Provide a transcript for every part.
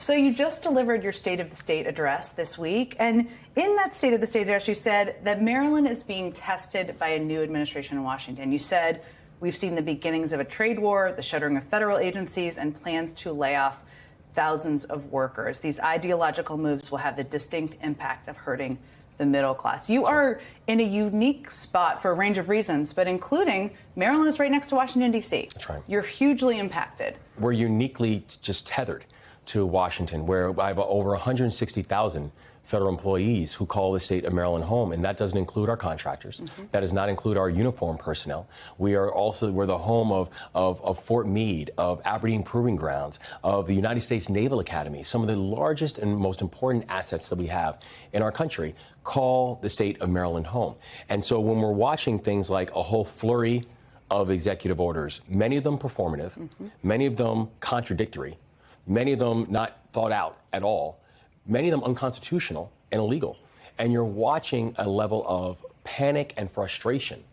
So you just delivered your State of the State address this week. And in that State of the State address, you said that Maryland is being tested by a new administration in Washington. You said, we've seen the beginnings of a trade war, the shuttering of federal agencies, and plans to lay off thousands of workers. These ideological moves will have the distinct impact of hurting the middle class. You are in a unique spot for a range of reasons, but including Maryland is right next to Washington, D.C. That's right. You're hugely impacted. We're uniquely just tethered to Washington, where I have over 160,000 federal employees who call the state of Maryland home, and that doesn't include our contractors. That does not include our uniformed personnel. We're the home of Fort Meade, of Aberdeen Proving Grounds, of the United States Naval Academy. Some of the largest and most important assets that we have in our country call the state of Maryland home. And so when we're watching things like a whole flurry of executive orders, many of them performative, many of them contradictory, many of them not thought out at all, many of them unconstitutional and illegal. And you're watching a level of panic and frustration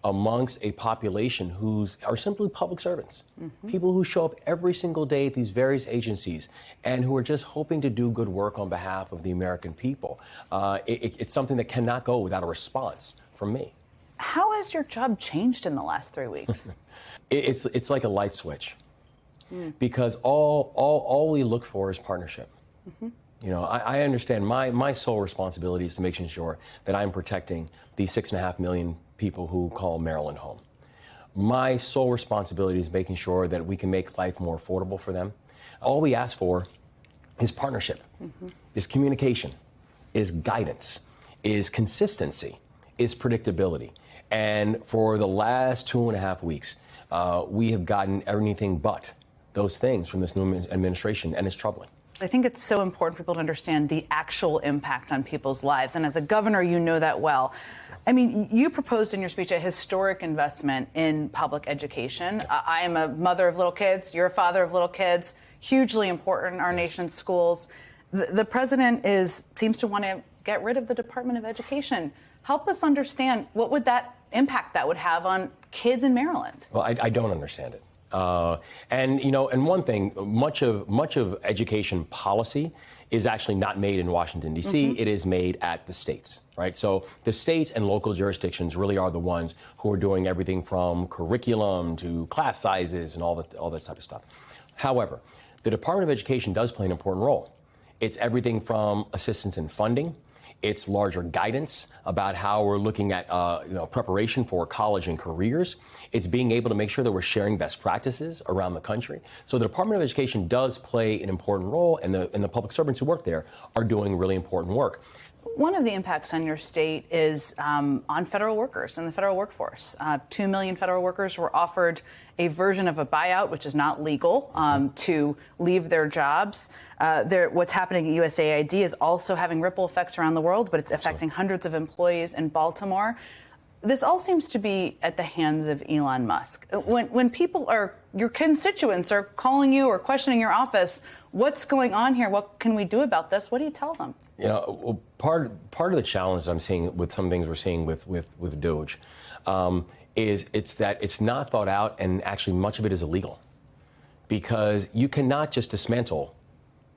amongst a population who are simply public servants, people who show up every single day at these various agencies and who are just hoping to do good work on behalf of the American people. It's something that cannot go without a response from me. How has your job changed in the last 3 weeks? It's like a light switch. Because all we look for is partnership. You know, I understand my sole responsibility is to making sure that I'm protecting the 6.5 million people who call Maryland home. My sole responsibility is making sure that we can make life more affordable for them. All we ask for is partnership, is communication, is guidance, is consistency, is predictability. And for the last 2.5 weeks, we have gotten anything but those things from this new administration, and it's troubling. I think it's so important for people to understand the actual impact on people's lives. And as a governor, you know that well. I mean, you proposed in your speech a historic investment in public education. I am a mother of little kids. You're a father of little kids. Hugely important in our nation's schools. The president seems to want to get rid of the Department of Education. Help us understand what would that impact that would have on kids in Maryland. Well, I don't understand it. And one thing, much of education policy is actually not made in Washington, D.C. It is made at the states, right? So the states and local jurisdictions really are the ones who are doing everything from curriculum to class sizes and all that type of stuff. However, the Department of Education does play an important role. It's everything from assistance in funding. It's larger guidance about how we're looking at preparation for college and careers. It's being able to make sure that we're sharing best practices around the country. So the Department of Education does play an important role, and the public servants who work there are doing really important work. One of the impacts on your state is on federal workers and the federal workforce. 2 million federal workers were offered a version of a buyout, which is not legal, to leave their jobs. What's happening at USAID is also having ripple effects around the world, but it's affecting hundreds of employees in Baltimore. This all seems to be at the hands of Elon Musk. When your constituents are calling you or questioning your office, what's going on here? What can we do about this? What do you tell them? You know, part of the challenge I'm seeing with some things we're seeing with DOGE is that it's not thought out, and actually much of it is illegal, because you cannot just dismantle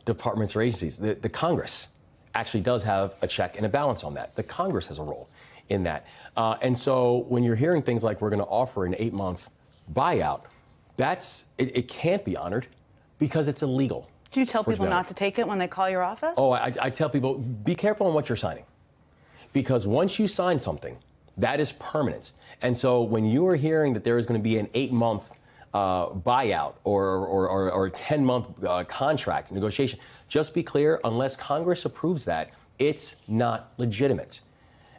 departments or agencies. The Congress actually does have a check and a balance on that. The Congress has a role in that. And so when you're hearing things like we're going to offer an 8-month buyout, it can't be honored because it's illegal. Do you tell people not to take it when they call your office? Oh, I tell people, be careful on what you're signing, because once you sign something, that is permanent. And so when you are hearing that there is going to be an 8-month buyout or a 10-month contract negotiation, just be clear, unless Congress approves that, it's not legitimate.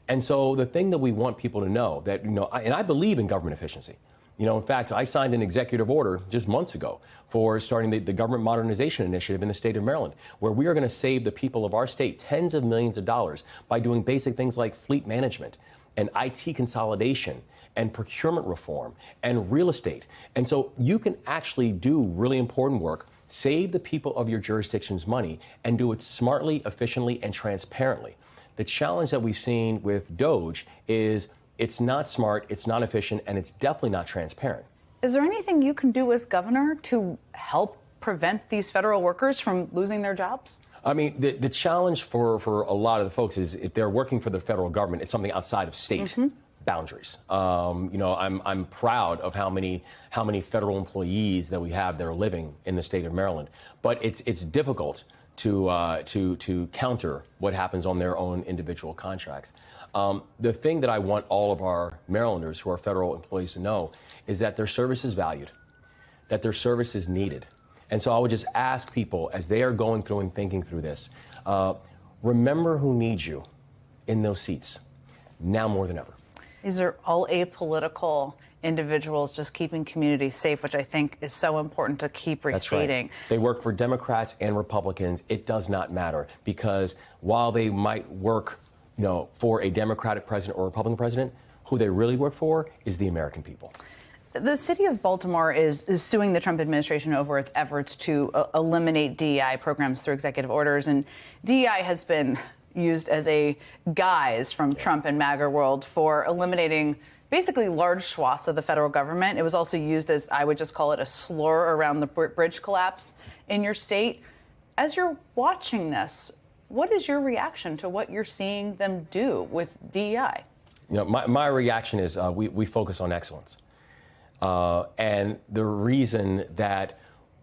And so the thing that we want people to know that, and I believe in government efficiency. In fact, I signed an executive order just months ago for starting the Government Modernization Initiative in the state of Maryland, where we are going to save the people of our state tens of millions of dollars by doing basic things like fleet management and IT consolidation and procurement reform and real estate. And so you can actually do really important work, save the people of your jurisdiction's money, and do it smartly, efficiently, and transparently. The challenge that we've seen with DOGE is it's not smart, it's not efficient, and it's definitely not transparent. Is there anything you can do as governor to help prevent these federal workers from losing their jobs? I mean, the challenge for a lot of the folks is if they're working for the federal government, it's something outside of state boundaries. I'm proud of how many federal employees that we have that are living in the state of Maryland, but it's difficult to counter what happens on their own individual contracts. The thing that I want all of our Marylanders who are federal employees to know is that their service is valued, that their service is needed. And so I would just ask people as they are going through and thinking through this, remember who needs you in those seats now more than ever. These are all apolitical individuals just keeping communities safe, which I think is so important to keep restating. That's right. They work for Democrats and Republicans. It does not matter, because while they might work, for a Democratic president or Republican president, who they really work for is the American people. The city of Baltimore is suing the Trump administration over its efforts to eliminate DEI programs through executive orders. And DEI has been used as a guise from Trump and MAGA world for eliminating basically large swaths of the federal government. It was also used as, I would just call it, a slur around the bridge collapse in your state. As you're watching this, what is your reaction to what you're seeing them do with DEI? My reaction is we focus on excellence. And the reason that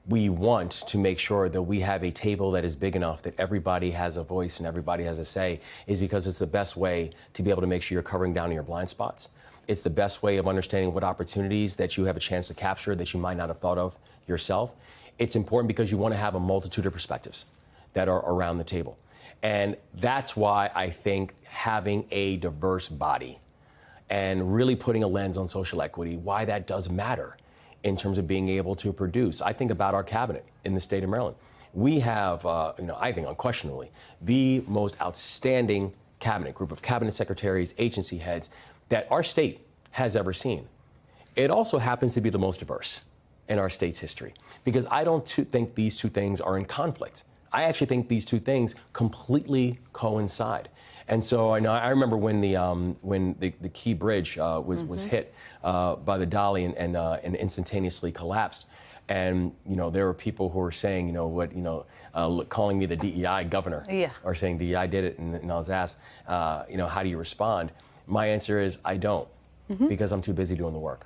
we want to make sure that we have a table that is big enough that everybody has a voice and everybody has a say is because it's the best way to be able to make sure you're covering down your blind spots. It's the best way of understanding what opportunities that you have a chance to capture that you might not have thought of yourself. It's important because you want to have a multitude of perspectives that are around the table. And that's why I think having a diverse body and really putting a lens on social equity, why that does matter in terms of being able to produce. I think about our cabinet in the state of Maryland. We have, I think unquestionably, the most outstanding cabinet group of cabinet secretaries, agency heads that our state has ever seen. It also happens to be the most diverse in our state's history, because I don't think these two things are in conflict. I actually think these two things completely coincide. And so I remember when the Key Bridge was hit by the Dolly and instantaneously collapsed. And there were people who were saying, calling me the DEI governor, or saying DEI did it. And I was asked, how do you respond? My answer is I don't, because I'm too busy doing the work.